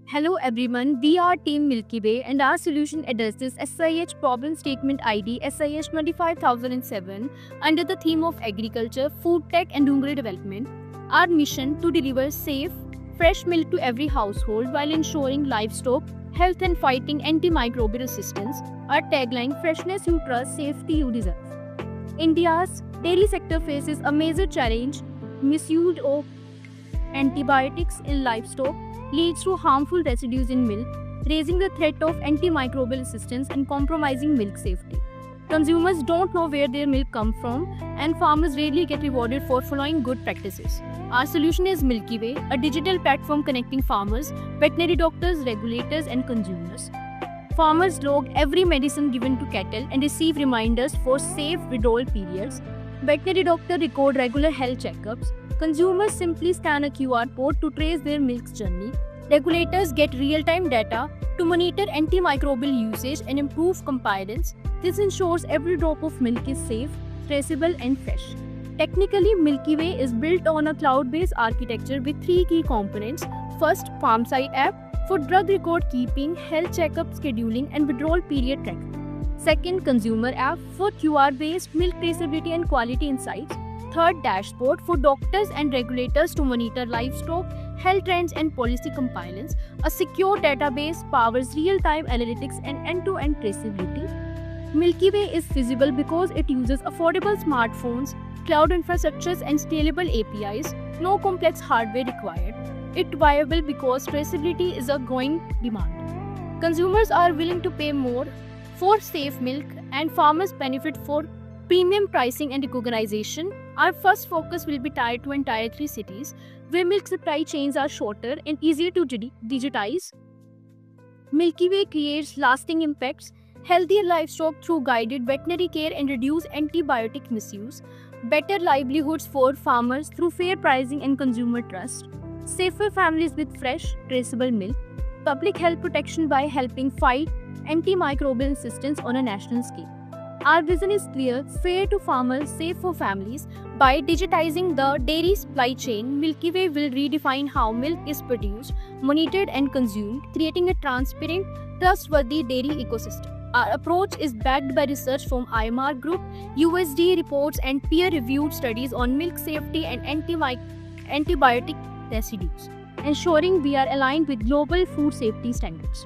Hello everyone, we are Team Milky Way and our solution addresses SIH problem statement ID SIH 25007 under the theme of agriculture, food tech and rural development. Our mission to deliver safe, fresh milk to every household while ensuring livestock health and fighting antimicrobial resistance. Our tagline, freshness you trust, safety you deserve. India's dairy sector faces a major challenge, misuse of antibiotics in livestock leads to harmful residues in milk, raising the threat of antimicrobial resistance and compromising milk safety. Consumers don't know where their milk comes from, and farmers rarely get rewarded for following good practices. Our solution is Milky Way, a digital platform connecting farmers, veterinary doctors, regulators, and consumers. Farmers log every medicine given to cattle and receive reminders for safe withdrawal periods. Veterinary doctors record regular health checkups. Consumers simply scan a QR code to trace their milk's journey. Regulators get real-time data to monitor antimicrobial usage and improve compliance. This ensures every drop of milk is safe, traceable and fresh. Technically, Milky Way is built on a cloud-based architecture with three key components. First, FarmSight app for drug record keeping, health checkup scheduling and withdrawal period tracking. Second, Consumer app for QR-based milk traceability and quality insights. Third, dashboard for doctors and regulators to monitor livestock, health trends and policy compliance. A secure database powers real-time analytics and end-to-end traceability. Milky Way is feasible because it uses affordable smartphones, cloud infrastructures and scalable APIs, no complex hardware required. It's viable because traceability is a growing demand. Consumers are willing to pay more for safe milk and farmers benefit for premium pricing and recognition. Our first focus will be tied to entire three cities where milk supply chains are shorter and easier to digitize. Milky Way creates lasting impacts, healthier livestock through guided veterinary care and reduced antibiotic misuse, better livelihoods for farmers through fair pricing and consumer trust, safer families with fresh, traceable milk, public health protection by helping fight antimicrobial resistance on a national scale. Our vision is clear, fair to farmers, safe for families. By digitizing the dairy supply chain, Milky Way will redefine how milk is produced, monitored and consumed, creating a transparent, trustworthy dairy ecosystem. Our approach is backed by research from IMR Group, USDA reports and peer-reviewed studies on milk safety and antibiotic residues, ensuring we are aligned with global food safety standards.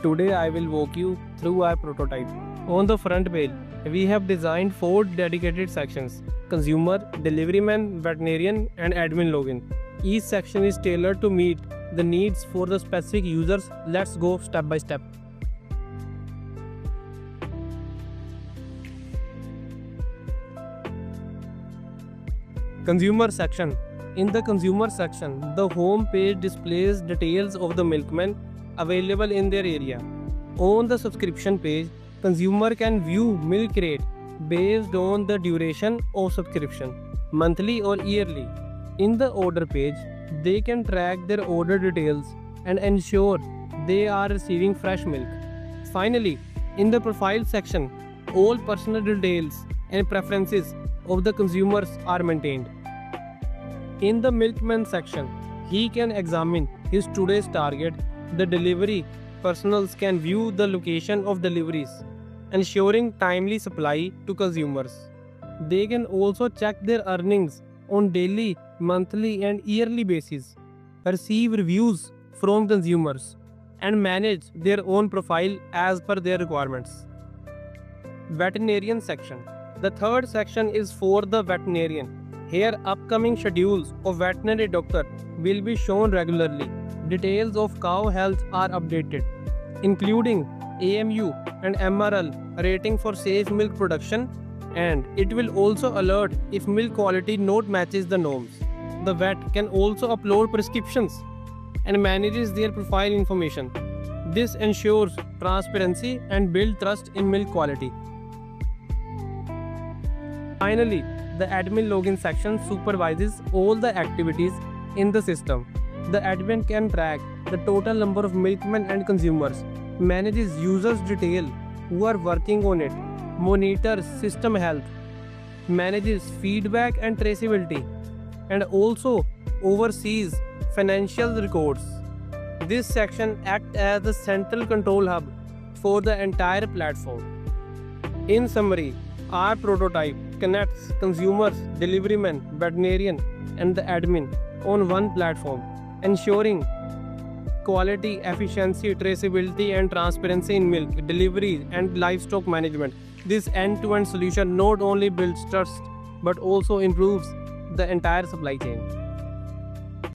Today I will walk you through our prototype. On the front page, we have designed 4 dedicated sections: consumer, deliveryman, veterinarian and admin login. Each section is tailored to meet the needs for the specific users. Let's go step by step. Consumer section. In the consumer section, the home page displays details of the milkman available in their area. On the subscription page, consumer can view milk rate based on the duration of subscription, monthly or yearly. In the order page, they can track their order details and ensure they are receiving fresh milk. Finally, in the profile section, all personal details and preferences of the consumers are maintained. In the milkman section, he can examine his today's target. The delivery personals can view the location of deliveries, ensuring timely supply to consumers. They can also check their earnings on daily, monthly and yearly basis, receive reviews from consumers, and manage their own profile as per their requirements. Veterinarian section. The third section is for the veterinarian. Here, upcoming schedules of veterinary doctor will be shown regularly. Details of cow health are updated, including AMU and MRL rating for safe milk production, and it will also alert if milk quality not matches the norms. The vet can also upload prescriptions and manages their profile information. This ensures transparency and builds trust in milk quality. Finally, the admin login section supervises all the activities in the system. The admin can track the total number of milkmen and consumers, manages users' detail who are working on it, monitors system health, manages feedback and traceability, and also oversees financial records. This section acts as the central control hub for the entire platform. In summary, our prototype connects consumers, deliverymen, veterinarian, and the admin on one platform, ensuring quality, efficiency, traceability, and transparency in milk, delivery, and livestock management. This end-to-end solution not only builds trust but also improves the entire supply chain.